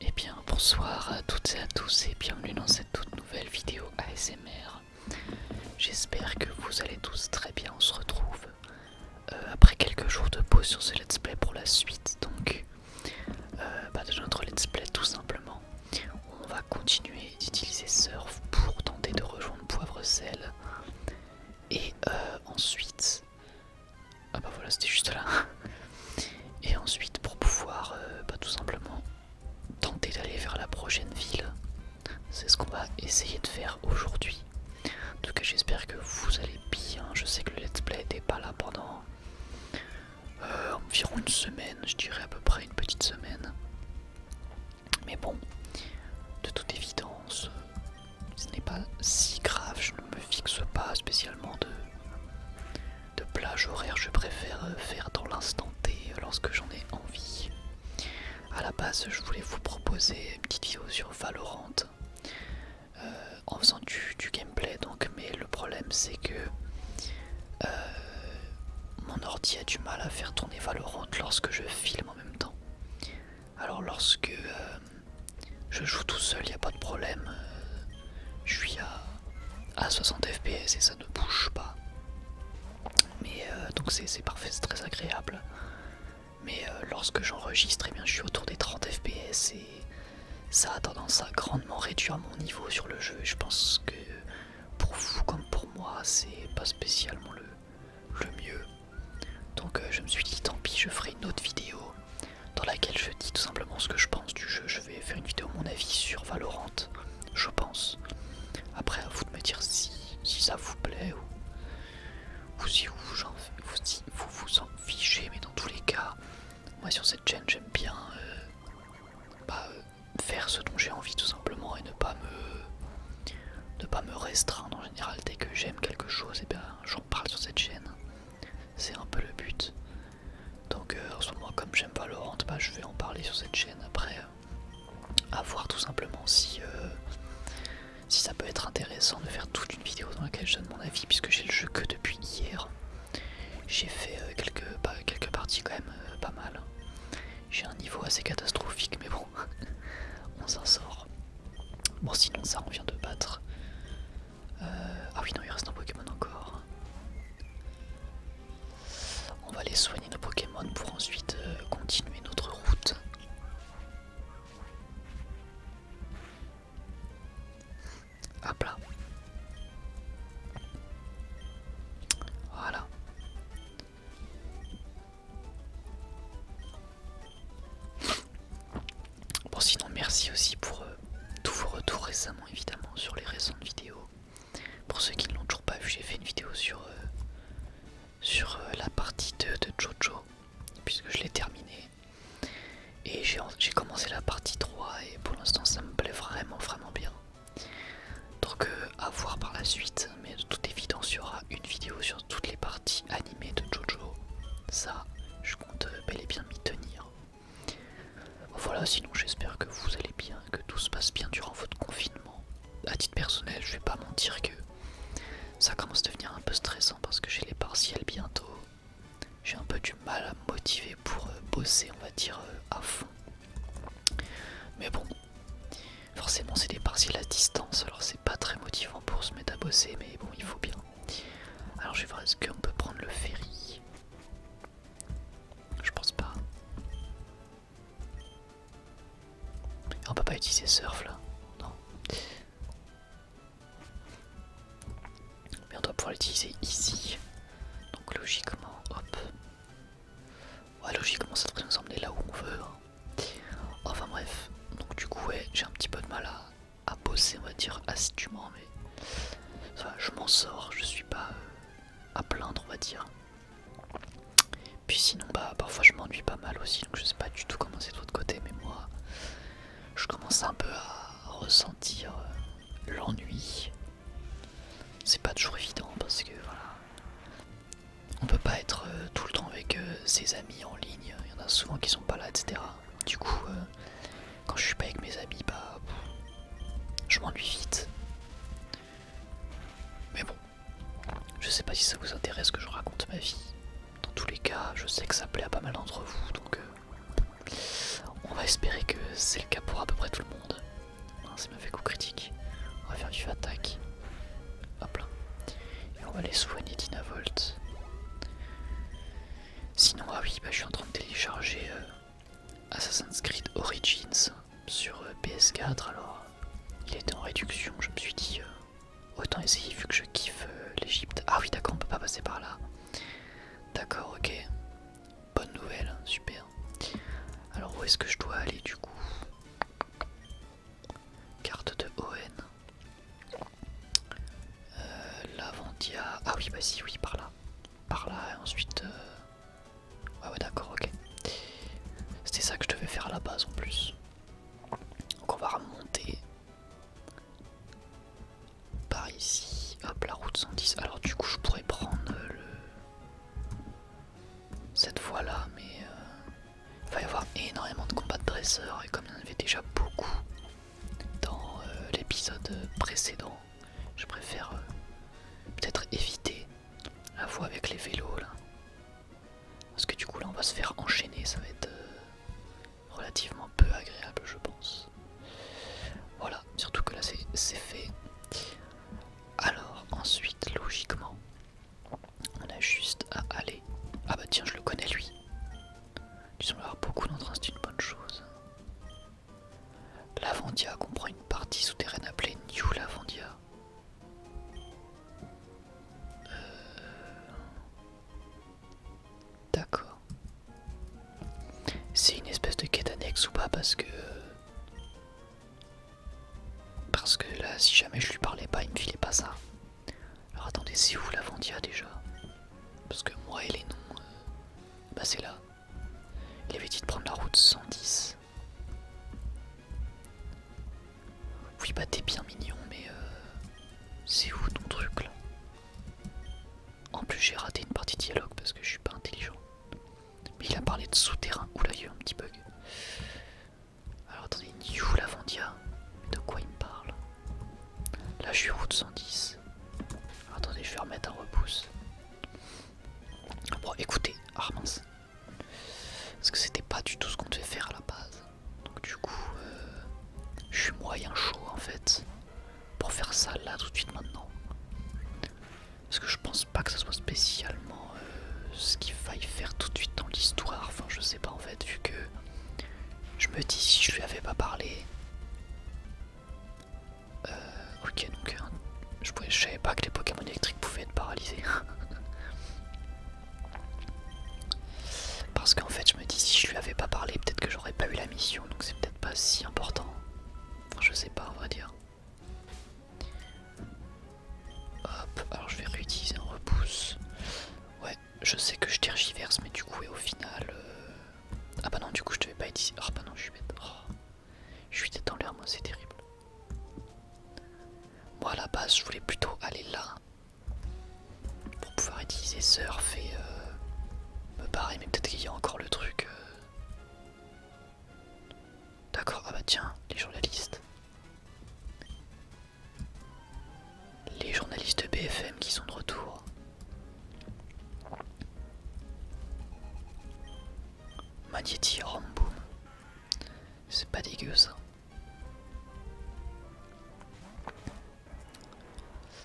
Eh bien, bonsoir à toutes et à tous et bienvenue dans cette toute nouvelle vidéo ASMR. J'espère que vous allez tous très bien. On se retrouve après quelques jours de pause sur ce let's play pour la suite. Donc, de notre let's play tout simplement. On va continuer d'utiliser Surf pour tenter de rejoindre Poivre-Sel. Et ensuite... Ah bah voilà, c'était juste là. Et ensuite pour pouvoir tout simplement tenter d'aller vers la prochaine ville. C'est ce qu'on va essayer de faire aujourd'hui. En tout cas, j'espère que vous allez bien. Je sais que le let's play n'était pas là pendant environ une semaine, je dirais à peu près une petite semaine. Mais bon, de toute évidence, ce n'est pas si grave. Je ne me fixe pas spécialement de plage horaire. Je préfère faire dans l'instant T lorsque j'en ai envie. À la base, je voulais vous proposer une petite vidéo sur Valorant. En faisant du gameplay donc, mais le problème c'est que mon ordi a du mal à faire tourner Valorant lorsque je filme en même temps. Alors lorsque je joue tout seul, il n'y a pas de problème, je suis à 60 fps et ça ne bouge pas. Mais donc c'est parfait, c'est très agréable. Mais lorsque j'enregistre, eh bien, je suis autour des 30 fps et ça a tendance à grandement réduire mon niveau sur le jeu. Et je pense que pour vous comme pour moi, c'est pas spécialement le mieux. Donc je me suis dit tant pis, je ferai une autre vidéo dans laquelle je dis tout simplement ce que je pense du jeu. Je vais faire une vidéo mon avis sur Valorant, je pense. Après à vous de me dire si ça vous plaît ou si vous vous en fichez, mais dans tous les cas, moi sur cette chaîne j'aime bien faire ce dont j'ai envie tout simplement et ne pas me restreindre en général. Dès que j'aime quelque chose, et bien j'en parle sur cette chaîne. C'est un peu le but. Donc en ce moment, comme j'aime Valorant, je vais en parler sur cette chaîne. Après, à voir tout simplement si ça peut être intéressant de faire toute une vidéo dans laquelle je donne mon avis, puisque j'ai le jeu que depuis hier. J'ai fait quelques parties quand même pas mal. J'ai un niveau assez catastrophique, mais bon, on s'en sort. Bon, sinon ça, on vient de battre. Ah oui, non, il reste un Pokémon encore. On va aller soigner nos Pokémon pour ensuite continuer notre route. Hop là. Voilà. Bon, sinon merci aussi pour tous vos retours récemment, évidemment, sur les récentes vidéos. Pour ceux qui ne l'ont toujours pas vu, j'ai fait une vidéo sur la partie de Jojo, puisque je l'ai terminée. Et j'ai commencé la partie 3 et pour l'instant ça me plaît vraiment bien. Donc à voir par la suite, mais de toute évidence il y aura une vidéo sur toutes les parties animées de Jojo. Ça, je compte bel et bien m'y tenir. Voilà, sinon j'espère que vous allez bien, que tout se passe bien durant votre confinement. À titre personnel, je vais pas mentir que ça commence à devenir un peu stressant parce que j'ai les partiels bientôt. J'ai un peu du mal à me motiver pour bosser, on va dire, à fond. Mais bon, forcément c'est des partiels à distance, alors c'est pas très motivant pour se mettre à bosser, mais bon, il faut bien. Alors je vais voir, est-ce qu'on peut prendre le ferry? Je pense pas. On peut pas utiliser surf là, non. Mais on doit pouvoir l'utiliser ici. Donc logiquement, hop. Ouais, logiquement ça devrait nous emmener là où on veut. Hein. Enfin bref, donc du coup ouais, j'ai un petit peu de mal à bosser, on va dire, assidûment, mais ça va, je m'en sors, je suis pas à plaindre, on va dire. Puis sinon, parfois je m'ennuie pas mal aussi, donc je sais pas du tout comment c'est de votre côté, mais moi, je commence un peu à ressentir l'ennui. C'est pas toujours évident parce que voilà, on peut pas être tout le temps avec ses amis en ligne, il y en a souvent qui sont pas là, etc. Du coup, quand je suis pas avec mes amis, je m'ennuie vite. Mais bon, je sais pas si ça vous intéresse que je raconte ma vie. Dans tous les cas, je sais que ça plaît à pas mal d'entre vous, donc On va espérer que c'est le cas pour à peu près tout le monde. Ça m'a fait coup critique. On va faire du attaque. Hop là. Et on va les soigner Dynavolt. Sinon, ah oui, je suis en train de télécharger Assassin's Creed Origins sur PS4. Alors, il était en réduction. Je me suis dit, autant essayer vu que je kiffe l'Egypte. Ah oui, d'accord, on peut pas passer par là. D'accord, ok. Bonne nouvelle, super. Alors, où est-ce que je dois aller du coup? Carte de ON. Lavandia. Ah oui, bah si, oui, par là. Par là, et ensuite. Ouais, d'accord, ok. C'était ça que je devais faire à la base en plus. Donc on va remonter par ici. Hop, la route 110. Alors du coup, je pourrais prendre cette voie-là, mais il va y avoir énormément de combats de dresseurs. Et comme il y en avait déjà beaucoup dans l'épisode précédent, je préfère peut-être éviter la voie avec les vélos là. Parce que du coup là on va se faire enchaîner, ça va être relativement peu agréable je pense. Voilà, surtout que là c'est fait. Alors ensuite logiquement on a juste à aller. Ah bah tiens je le connais lui. Il semble avoir beaucoup d'entrain, c'est une bonne chose. Lavandia comprend une partie souterraine appelée New Lavandia. D'accord. C'est une espèce de quête annexe ou pas parce que là si jamais je lui parlais pas il me filait pas ça. Alors attendez, c'est où Lavandia déjà? Parce que moi et les noms bah c'est là. Il avait dit de prendre la route 110. Oui bah t'es bien mignon mais c'est où ton truc là? En plus j'ai raté une partie de dialogue parce que je suis pas intelligent. Mais il a parlé de souterrain. Oula, il y a eu un petit bug. Alors attendez, New Lavandia. De quoi il me parle? Là je suis route 110. Alors, attendez, je vais remettre un repousse. Bon écoutez, ah mince. Parce que c'était pas du tout ce qu'on devait faire à la base. Donc du coup, je suis moyen chaud en fait. Pour faire ça là tout de suite maintenant. Parce que je pense pas que ça soit spécialement ce qu'il faille faire tout de suite dans l'histoire. Enfin je sais pas en fait, vu que je me dis si je lui avais pas parlé. Ok donc je savais pas que les Pokémon électriques pouvaient être paralysés. Parce qu'en fait je me dis si je lui avais pas parlé peut-être que j'aurais pas eu la mission. Donc c'est peut-être pas si important. Enfin je sais pas on va dire. Hop, alors je vais réutiliser un repousse. Ouais, je sais que je tergiverse mais du coup et au final... Ah bah non du coup je devais pas être ici. Ah bah non je suis bête. Oh. Je suis tête dans l'air moi c'est terrible. Moi à la base je voulais plutôt aller là. Pour pouvoir utiliser surf et me barrer mais peut-être qu'il y a encore le truc. D'accord, ah bah tiens, les journalistes. Les journalistes de BFM qui sont de retour. Magnéti Ramboom. C'est pas dégueu ça.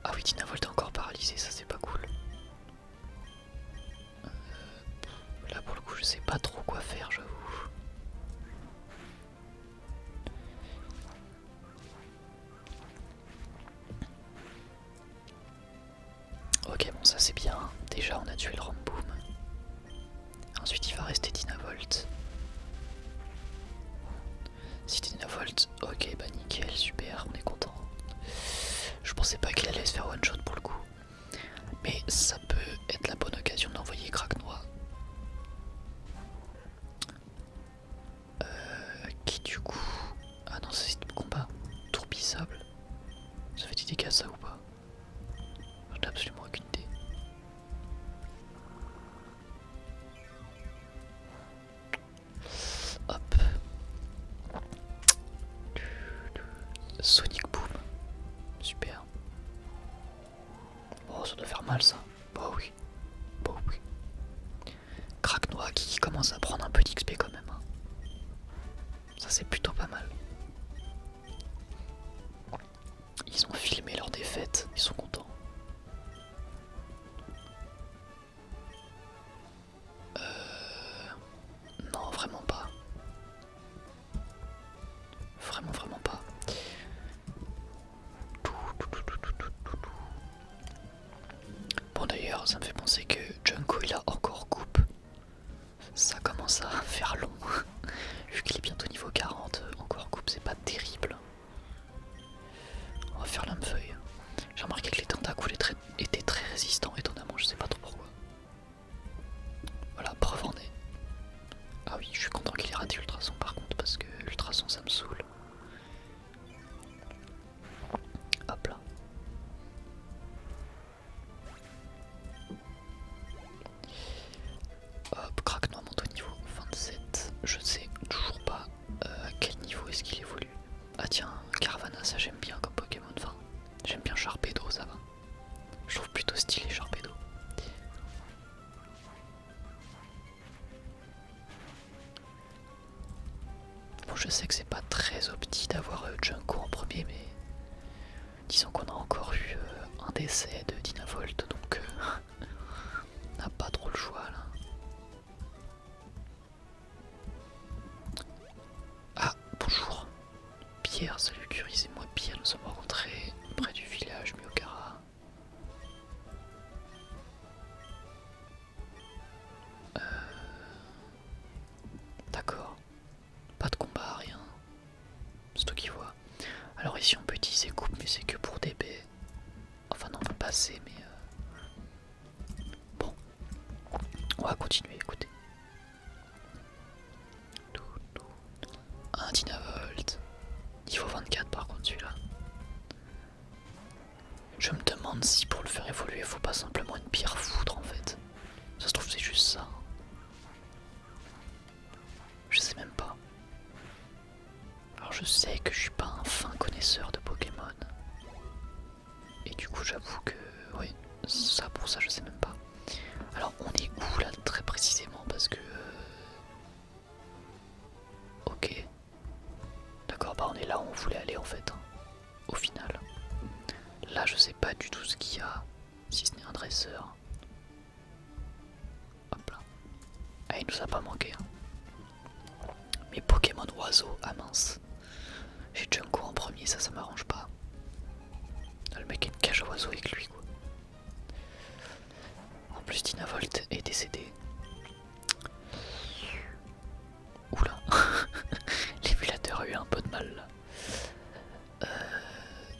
Ah oui, Dynavolt est encore paralysé, ça c'est pas cool. Là pour le coup je sais pas trop quoi faire j'avoue. Ok bon ça c'est bien, déjà on a tué le Ramboom. Ensuite il va rester Dynavolt. Si Dynavolt, ok bah nickel, super, on est content. Je pensais pas qu'il allait se faire one shot pour le coup. Mais ça peut être la bonne occasion d'envoyer Kragnoa. Qui du coup... Ah non c'est de combat. Tourbissable. Ça fait des dégâts ça ou pas? Je n'ai absolument aucune idée. Hop. Sonic Boom. Super. Oh ça doit faire mal ça. Bah oui. Bah oui. Kragnoa qui commence à prendre un peu d'XP quand même. Hein. Ça c'est plutôt pas mal. Ils ont filmé leur défaite, ils sont contents. Non, vraiment pas. Vraiment pas. Bon d'ailleurs, ça me fait penser que Junko il a encore coupe. Ça commence à faire long. Vu qu'il est bientôt niveau 40, encore coupe c'est pas terrible. On va faire lame-feuille. J'ai remarqué que les tentacules étaient très résistants, étonnamment, je sais pas trop pourquoi. Voilà, preuve en est. Ah oui, je suis content qu'il ait raté l'ultrason par contre, parce que l'ultrason ça me saoule. Hop là. Hop, Craquenois monte au niveau 27. Je sais toujours pas à quel niveau est-ce qu'il évolue. Ah tiens, Caravana, ça j'aime bien comme Pokémon. Enfin, j'aime bien Sharpedo, ça va. Je trouve plutôt stylé Sharpedo. Bon, je sais que c'est pas très opti d'avoir Junko en premier, mais disons qu'on a encore eu un décès de Dynavolt, donc on n'a pas trop le choix là. Ah, bonjour. Pierre, salut Curie, c'est moi Pierre, nous sommes rencontrés près du village Myokara. D'accord. Pas de combat, rien. C'est toi qui vois. Alors ici on peut utiliser coupe, mais c'est que pour DB. Enfin non, on peut passer, mais bon. On va continuer, écoutez. Un Dynavolt. Niveau 24 par contre celui-là. Je me demande si pour le faire évoluer, il faut pas simplement une pierre foudre en fait. Ça se trouve c'est juste ça. Je sais même pas. Alors je sais que je suis pas un fin connaisseur de Pokémon. Et du coup j'avoue que oui, ça pour ça je sais même pas. Alors on est où là très précisément parce que ok. D'accord, bah on est là où on voulait aller en fait. Hein, au final. Là je sais pas du tout ce qu'il y a. Si ce n'est un dresseur. Hop là. Ah il nous a pas manqué. Hein. Mais Pokémon oiseau, ah mince. J'ai Junko en premier, ça m'arrange pas. Le mec a une cage à oiseaux avec lui quoi. En plus Dynavolt est décédé. Oula. L'émulateur a eu un peu de mal là.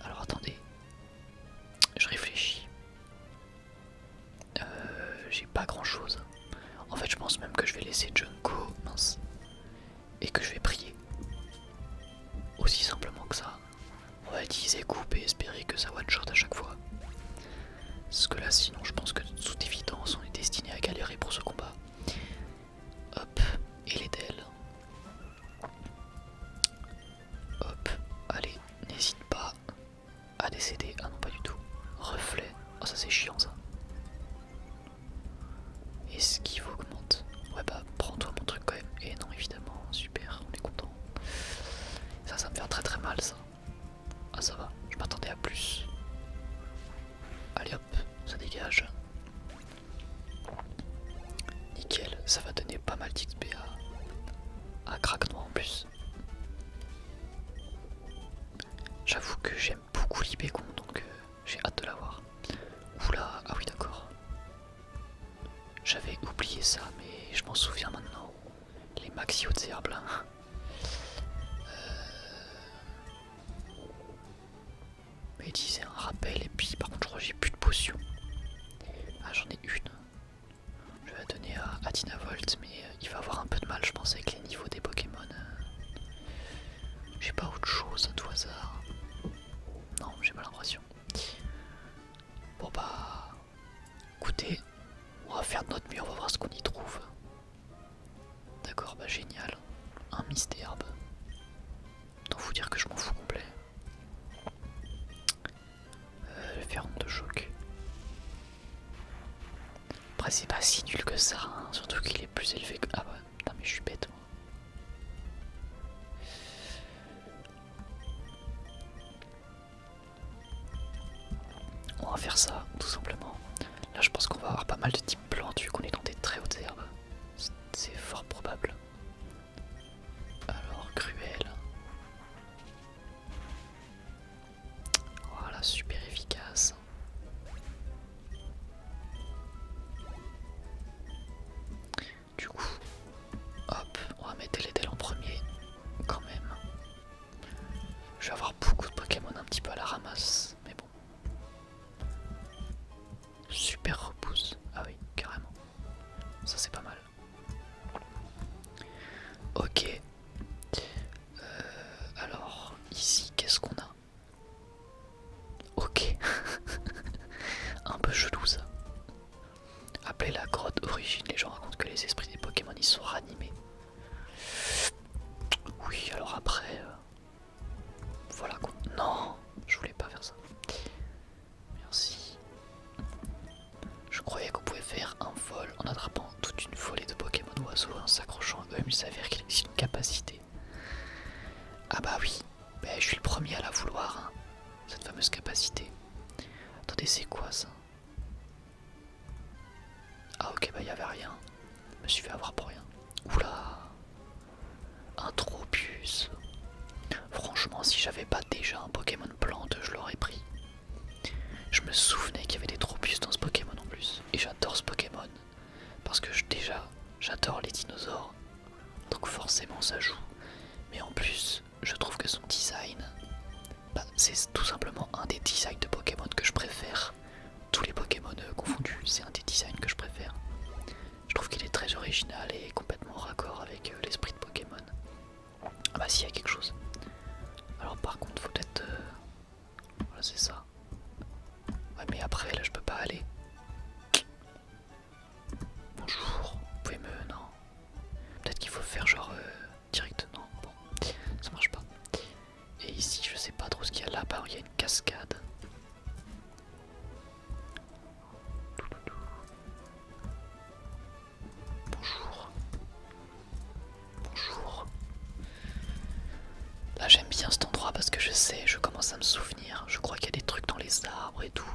Alors attendez. Je réfléchis. J'ai pas grand chose. En fait je pense même que je vais laisser Junko, mince. Et que je vais prier. Aussi simplement que ça. On va utiliser coupe et espérer que ça one shot à chaque fois. Parce que là sinon je pense que de toute évidence on est destiné à galérer pour ce combat. Hop, et les DL. Hop, allez, n'hésite pas à décéder. Ah non pas du tout. Reflet, oh ça c'est chiant ça. Esquive augmente. Ouais bah prends-toi mon truc quand même. Et non évidemment, super, on est content. Ça me fait très très mal ça. Ah ça va, je m'attendais à plus. Allez hop, ça dégage. Nickel, ça va donner pas mal d'XP à Craquenois en plus. J'avoue que j'aime beaucoup l'Ibégon donc j'ai hâte de l'avoir. Oula, ah oui d'accord. J'avais oublié ça mais je m'en souviens maintenant. Les maxi hautes herbes là. Mais utiliser un rappel et puis par contre je crois que j'ai plus de potions. Ah j'en ai une. Je vais la donner à Dynavolt mais il va avoir un peu de mal je pense avec les niveaux des Pokémon. J'ai pas autre chose à tout hasard. Non j'ai pas l'impression. Bon bah écoutez, on va faire de notre mieux, on va voir ce qu'on y trouve. D'accord, bah génial. Un Mystherbe. Donc vous dire que je m'en fous complet. Je vais faire honte de choc. Après c'est pas si nul que ça, hein. Surtout qu'il est plus élevé que... Ah bah, putain mais je suis bête moi. on va faire ça, tout simplement. Là, je pense qu'on va avoir pas mal de types plantes vu qu'on est dans des très hautes herbes. C'est fort probable. Alors, cruel. Voilà, super efficace. Du coup, hop, on va mettre les en premier, quand même. Je vais avoir beaucoup de Pokémon un petit peu à la ramasse, mais bon. Super repousse. Ah oui, carrément. Ça c'est pas mal. Ok. Alors, ici, qu'est-ce qu'on a? Ok. Un peu chelou ça. Appelée la grotte origine, les gens racontent que les esprits des Pokémon y sont ranimés. Oui, alors après... voilà quoi. Non, je voulais pas faire ça. Merci. Je croyais qu'on pouvait faire un vol en attrapant toute une volée de Pokémon oiseaux en s'accrochant à eux, mais il s'avère qu'il existe une capacité. Ah bah oui, bah, je suis le premier à la vouloir, hein, cette fameuse capacité. Attendez, c'est quoi ça? Ah ok, bah y'avait rien. Je me suis fait avoir pour rien. Oula, un Tropius. Franchement, si j'avais pas déjà un Pokémon plante, je l'aurais pris. Je me souvenais qu'il y avait des Tropius dans ce Pokémon en plus. Et j'adore ce Pokémon. Parce que déjà, j'adore les dinosaures. Donc forcément ça joue. Mais en plus, je trouve que son design, bah, c'est tout simplement un des designs de Pokémon que je préfère. Tous les Pokémon confondus, c'est un des designs que je préfère. Je trouve qu'il est très original et complètement raccord avec l'esprit de Pokémon. Ah bah si, il y a quelque chose. Alors par contre, faut peut-être... voilà, c'est ça. Ouais, mais après, là, je peux pas aller. Bonjour, vous pouvez me... non. Peut-être qu'il faut faire genre... direct, non, bon, ça marche pas. Et ici, je sais pas trop ce qu'il y a là-bas, il y a une cascade. Bonjour. Bonjour. Là j'aime bien cet endroit parce que je sais, je commence à me souvenir. Je crois qu'il y a des trucs dans les arbres et tout.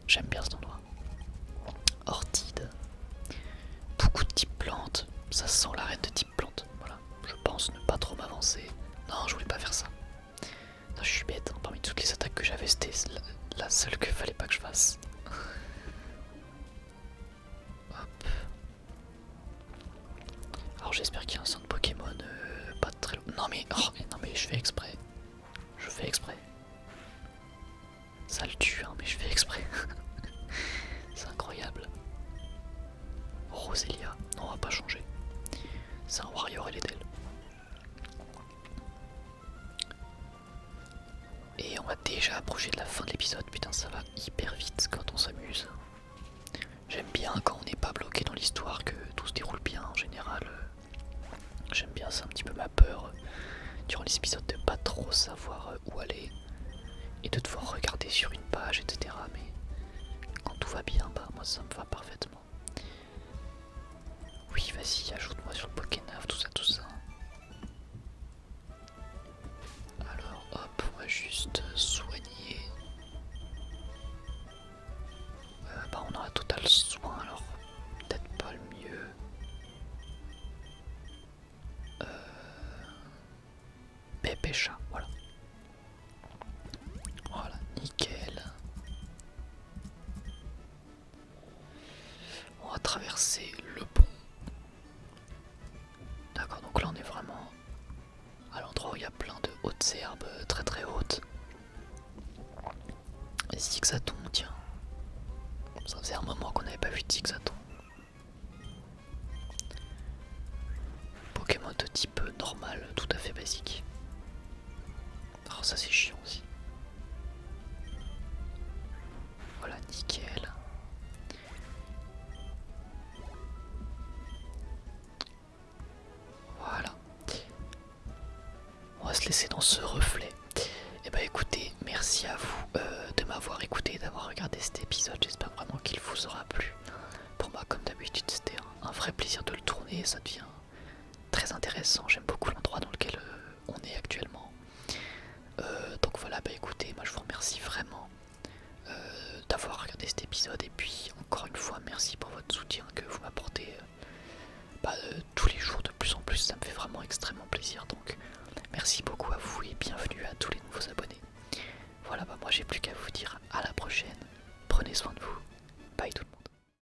J'aime bien cet endroit. Ortide. Beaucoup de types plantes. Ça sent l'arène de type plante. Voilà. Je pense ne pas trop m'avancer. Non, je voulais pas faire ça. Non, je suis bête. Parmi toutes les attaques que j'avais, c'était la seule que fallait pas que je fasse. Hop. Alors j'espère qu'il y a un centre Pokémon pas très loin. Non mais, oh, non mais je fais exprès. Je fais exprès. Ça le tue, hein, mais je fais exprès. C'est incroyable. Roselia, non, on va pas changer. C'est un Warrior et les d'elle. Et on va déjà approcher de la fin de l'épisode. Putain, ça va hyper vite quand on s'amuse. J'aime bien quand on n'est pas bloqué dans l'histoire, que tout se déroule bien en général. J'aime bien, c'est un petit peu ma peur durant les épisodes de pas trop savoir où aller et de devoir regarder sur une page, etc. Mais quand tout va bien, bah moi ça me va parfaitement. Oui, vas-y, ajoute-moi sur le Pokénave, tout ça, tout ça. Alors hop, on va juste soigner. Bah on aura total soin, alors peut-être pas le mieux. Pépécha, voilà. Voilà, nickel. On va traverser le pont. D'accord, donc là on est vraiment à l'endroit où il y a plein de hautes herbes très très hautes. Et Zigzaton, tiens. Ça faisait un moment qu'on n'avait pas vu de Zigzaton. Pokémon de type normal, tout à fait basique. Alors ça c'est chiant aussi. Voilà, nickel. Voilà. On va se laisser dans ce reflet. Et bah écoutez, merci à vous de m'avoir écouté, d'avoir regardé cet épisode. J'espère vraiment qu'il vous aura plu. Pour moi, comme d'habitude, c'était un vrai plaisir de le tourner. Ça devient très intéressant. J'aime beaucoup l'endroit dans lequel on est actuellement. Donc voilà, bah écoutez, moi je vous remercie vraiment merci beaucoup à vous et bienvenue à tous les nouveaux abonnés. Voilà, bah moi j'ai plus qu'à vous dire à la prochaine. Prenez soin de vous. Bye tout le monde.